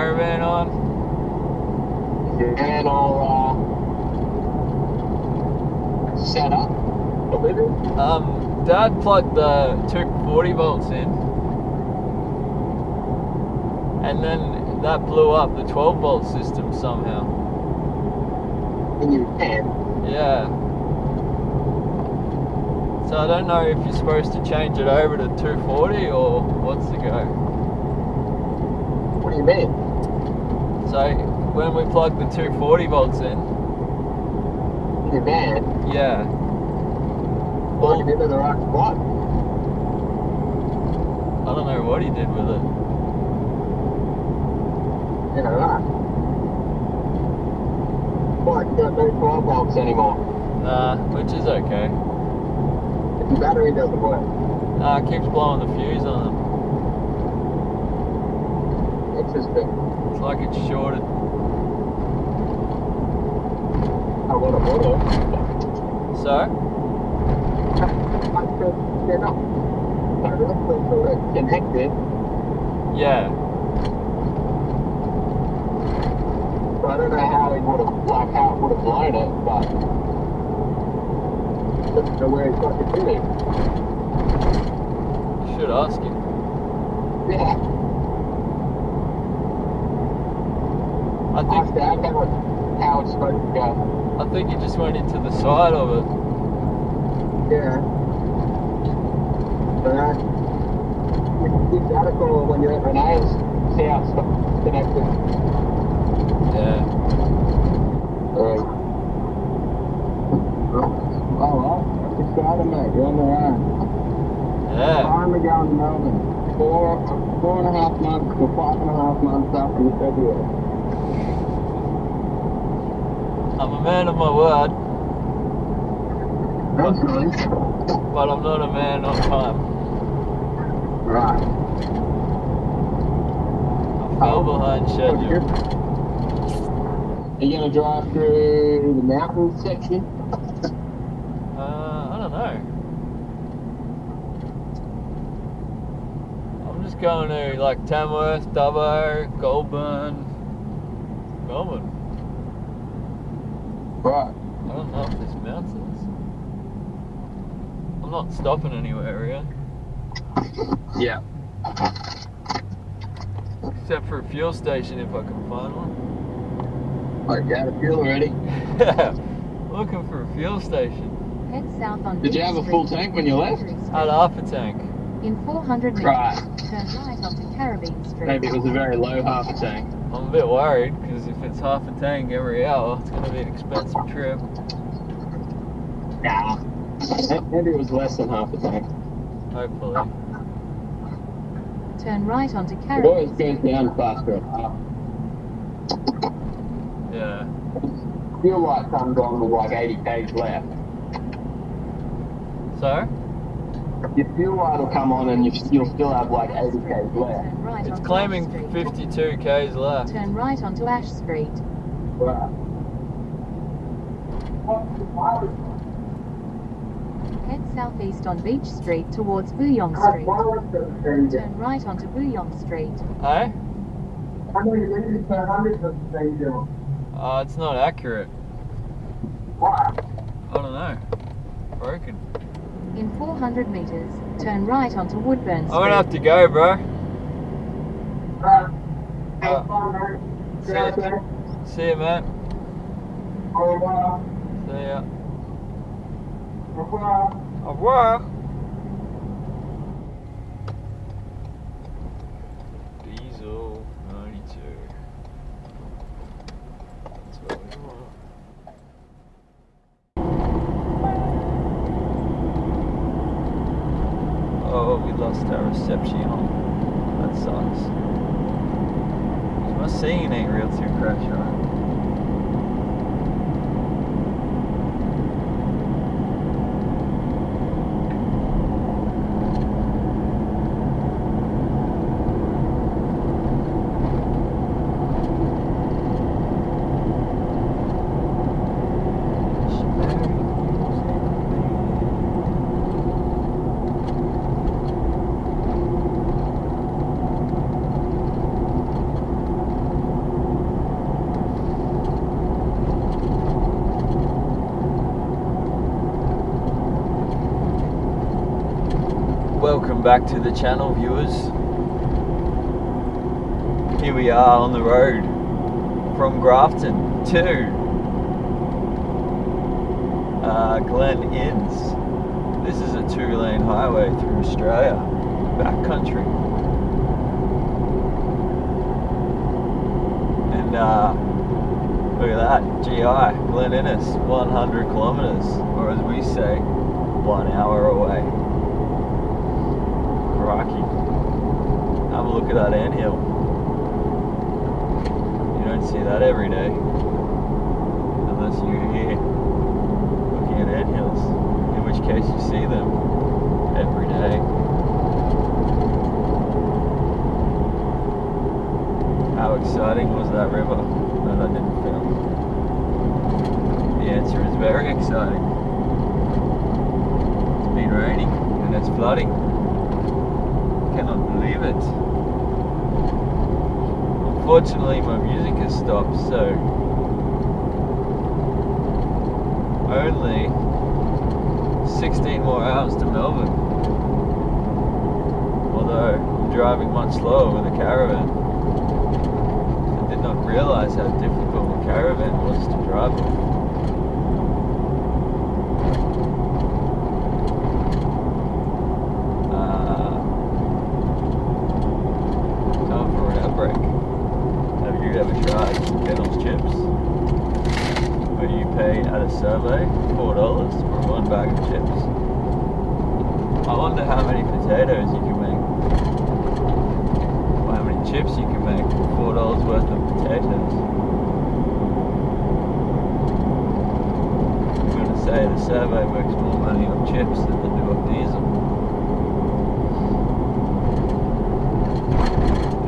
Caravan on? And I'll set up a little. Dad plugged the 240 volts in, and then that blew up the 12 volt system somehow. In your can. Yeah. So I don't know if you're supposed to change it over to 240 or what's the go. What do you mean? So when we plug the 240 volts in, In your van? yeah. Plug it into the right plug. I don't know what he did with it. You know that. Like, you don't do 12 volts anymore. Nah, which is okay. If the battery doesn't work. Nah, it keeps blowing the fuse on them. Interesting. It's like it's shorted. I want to order. So? They're not directly connected. Yeah. So I don't know how he would have, like, how it would have blown it, but I don't know where he's got the tuning. You should ask him. Yeah. I think Ask Dad how it's supposed to go. I think he just went into the side of it. Yeah. But give Dad a call when you're at Renee's. See how it's connected. Yeah. Right. Oh well, that's exciting, mate. You're on the run. Yeah. Finally going to Melbourne. 4.5 months or 5.5 months after you said you were. I'm a man of my word, That's nice. but I'm not a man on time. Right. I fell behind schedule. Are you going to drive through the mountain section? I don't know. I'm just going to like Tamworth, Dubbo, Goulburn, Melbourne. Right. I don't know if there's mountains. I'm not stopping anywhere, yeah? Yeah. Except for a fuel station if I can find one. Like, you had a fuel already? Yeah. Looking for a fuel station. Head south on Did you have a full tank when you left? Had half a tank. In 400 meters, Right. turn right onto Caribbean Street. Maybe it was a very low half a tank. I'm a bit worried because if it's half a tank every hour, it's going to be an expensive trip. Nah. Maybe it was less than half a tank. Hopefully. Turn right onto It Caribbean always goes down faster at half. Yeah. Fuel light comes on with like 80 k's left. So? Your fuel light will come on and you'll still have like 80 k's left. Turn right It's onto claiming Ash Street. 52 k's left. Turn right onto Ash Street. Right. Head southeast on Beach Street towards Bouillon Street. Turn right onto Bouillon Street. Hey? How many liters per 100 does the thing do? It's not accurate. Why? I don't know. Broken. In 400 meters, turn right onto Woodburn Street. I'm gonna have to go, bro. Have fun, mate. See ya. See ya, mate. Au revoir. See ya. Au revoir. Au revoir. Diesel 92. That's what we want. Oh, we lost our reception. That sucks. My singing ain't real too crash, right? Welcome back to the channel, viewers. Here we are on the road from Grafton to Glen Innes. This is a 2-lane highway through Australia, backcountry. And look at that, GI, Glen Innes, 100 kilometers, or as we say, 1 hour away. Crikey. Have a look at that anthill. You don't see that every day, unless you're here looking at anthills, in which case you see them every day. How exciting was that river that I didn't film? The answer is very exciting. It's been raining and it's flooding. Cannot believe it. Unfortunately, my music has stopped, so only 16 more hours to Melbourne. Although I'm driving much slower with a caravan. I did not realise how difficult a caravan was to drive with. Time for an outbreak. Have you ever tried Kendall's chips? Where you pay at a survey $4 for 1 bag of chips? I wonder how many potatoes you can make, or how many chips you can make for $4 worth of potatoes. I'm going to say the survey makes more money on chips than they do on diesel.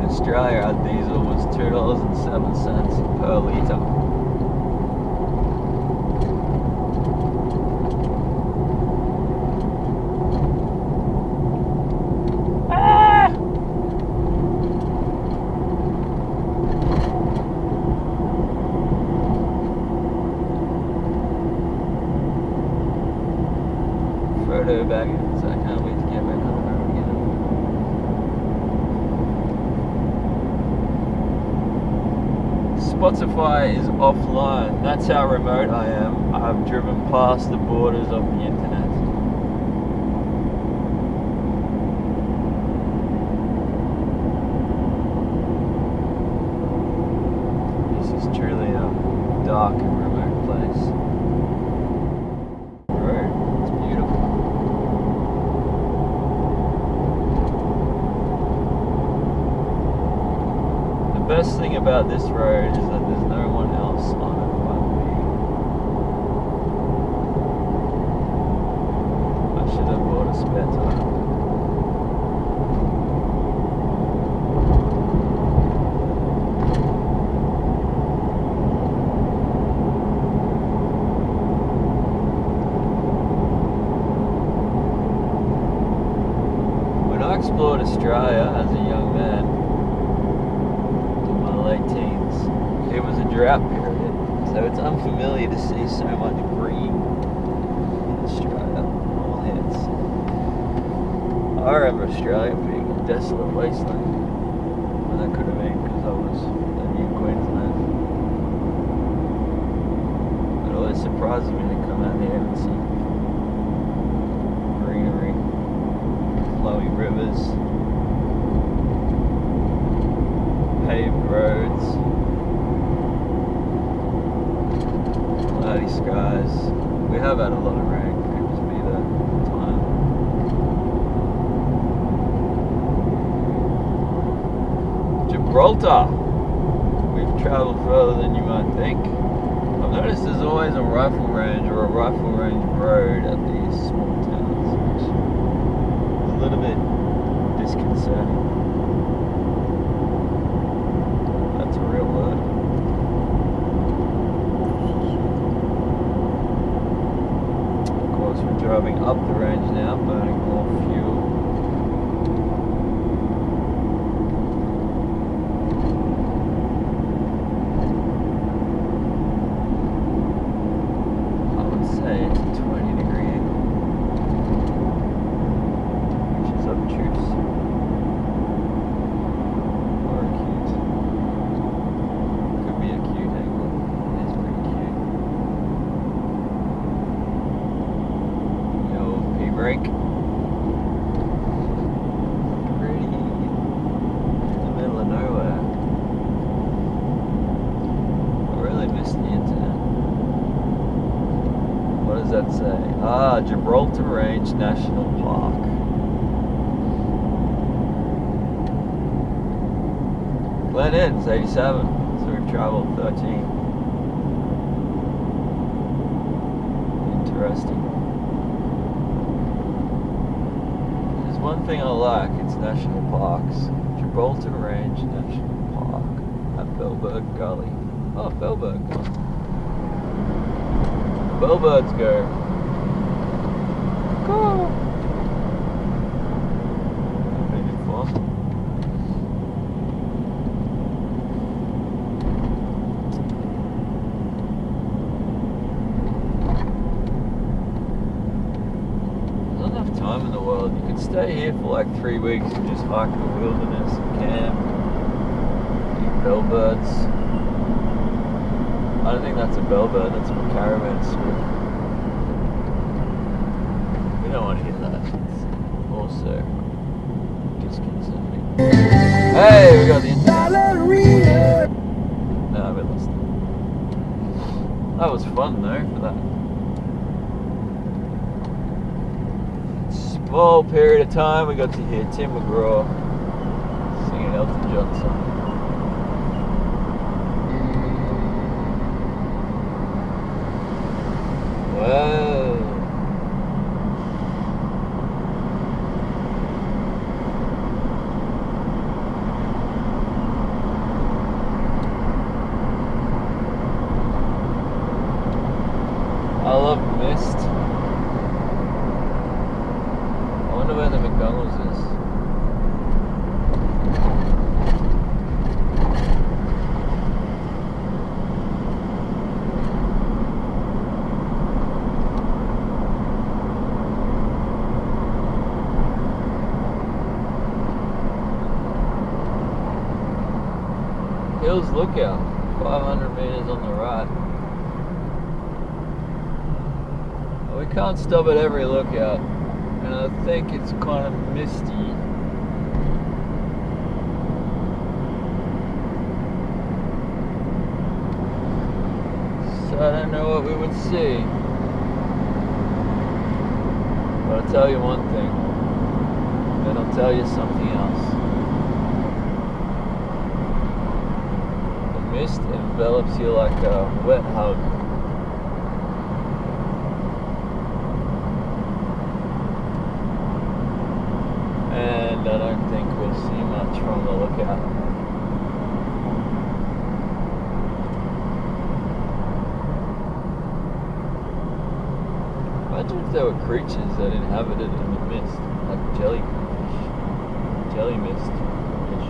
In Australia, our diesel was $2.07 per litre. Photo baggins, I can't wait to get back on the road again. Spotify is offline. That's how remote I am. I've driven past the borders of the internet. This is truly a dark and remote place. Road, it's beautiful. The best thing about this road is that there's no one else on it but me. I should have bought a spare tire. When I explored Australia as a young man, late teens, it was a drought period, so it's unfamiliar to see so much green in Australia all hits. I remember Australia being a desolate wasteland, when that could have been because I was in New Queensland. It always surprises me to come out here and see greenery, flowing rivers, paved roads, cloudy skies. We have had a lot of rain, seems to be the time. Gibraltar! We've travelled further than you might think. I've noticed there's always a rifle range or a rifle range road at these small towns, which is a little bit disconcerting. That's a real word. Of course, we're driving up the range now, burning more fuel. I would say it's a 20-degree angle, which is obtuse. it say? Gibraltar Range National Park. Glen Innes, 87. So we've travelled 13. Interesting. There's one thing I like, it's national parks. Gibraltar Range National Park at Bellbird Gully. Oh, Bellbird Gully. Bellbirds go. Go! That'd be fun. There's not enough time in the world. You could stay here for like 3 weeks and just hike the wilderness and camp, eat bellbirds. I don't think that's a bellbird, that's a caravan swoop. We don't want to hear that. It's also disconcerting. Hey, we got the internet. No, we lost it. That was fun though, for that small period of time we got to hear Tim McGraw singing Elton John song. Whoa. I love mist. I wonder where the McDonald's is. Hills Lookout, 500 meters on the right. Well, we can't stop at every lookout, and I think it's kind of misty. So I don't know what we would see. But I'll tell you one thing, then I'll tell you something else. Mist envelops you like a wet hug. And I don't think we'll see much from the lookout. Imagine if there were creatures that inhabited in the mist, like jellyfish, jelly mist, fish,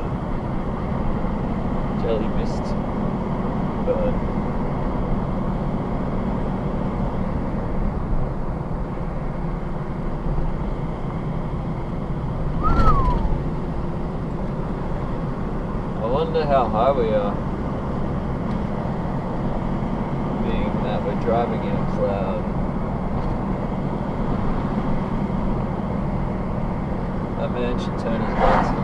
jelly mist. Bird. I wonder how high we are, being that we're driving in a cloud. That man should turn his lights on.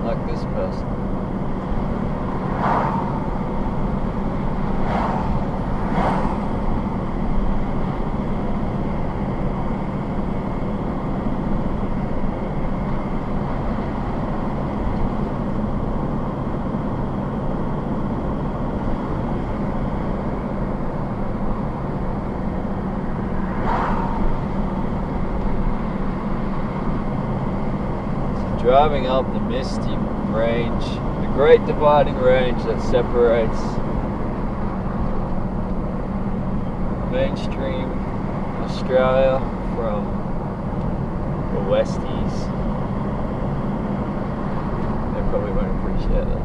Like this person. Driving up the misty range, the great dividing range that separates mainstream Australia from the Westies. They probably won't appreciate that.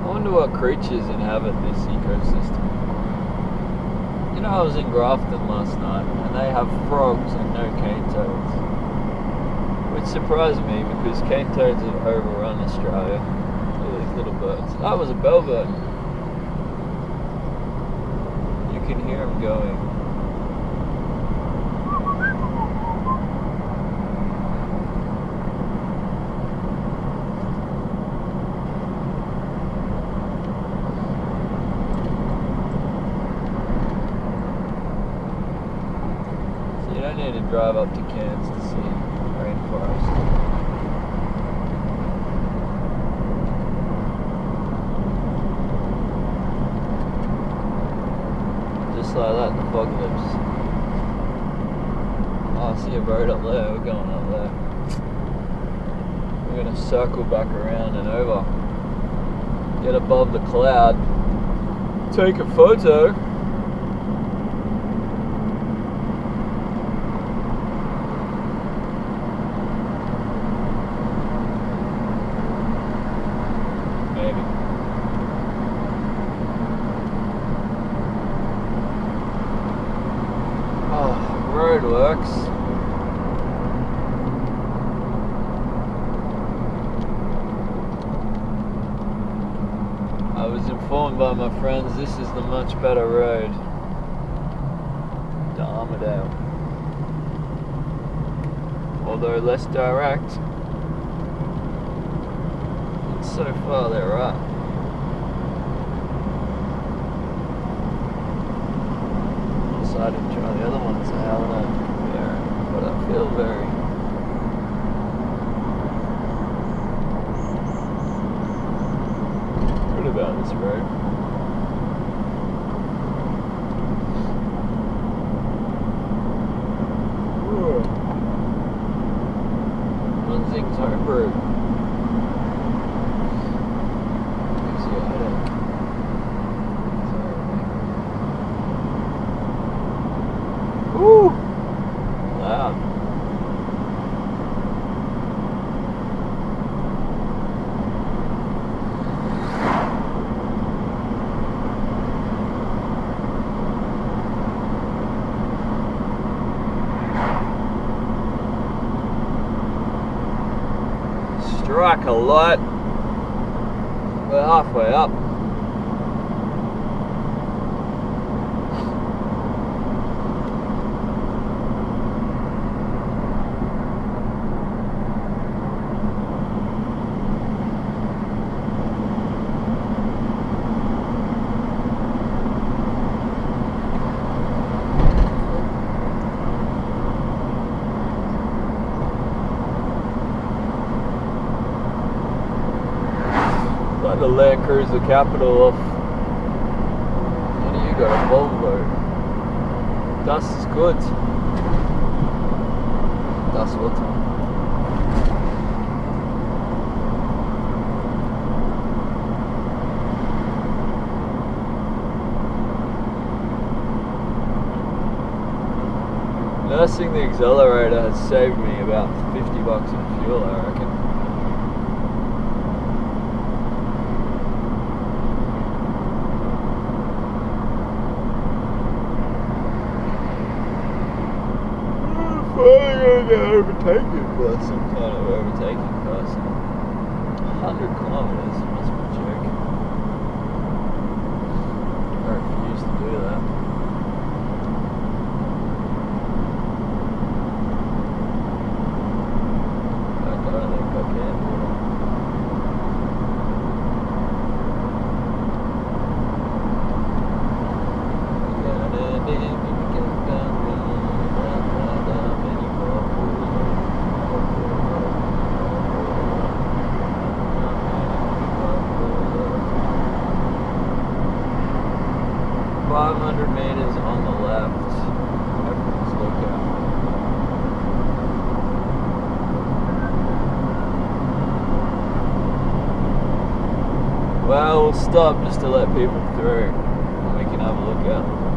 I wonder what creatures inhabit this ecosystem. You know, I was in Grafton last night and they have frogs and no cane toads, which surprised me because cane toads have overrun Australia. Look at these little birds. That was a bellbird. can hear them going. So you don't need to drive up to Cairns to see rainforest. Just like that, the fog lifts. Oh, I see a road up there. We're going up there. We're going to circle back around and over. Get above the cloud. Take a photo. Maybe. Oh, roadworks. I was informed by my friends this is the much better road to Armadale. Although less direct. It's so far they're right. Decided to try the other ones out there, but I feel very good about this road. Munzing's homebrew. Gives you a headache. Woo! Loud. Strike a light. We're halfway up. Like the Land Cruiser capital of. What do you got? A Volvo. Das ist gut. Das wird. Nursing the accelerator has saved me about $50 in fuel, I reckon. I'm gonna get overtaken by some kind of overtaking person. 100 kilometers, must be a joke. I refuse to do that. I don't think I can do that. Meters on the left. Everyone's lookout. Well, we'll stop just to let people through and we can have a look out.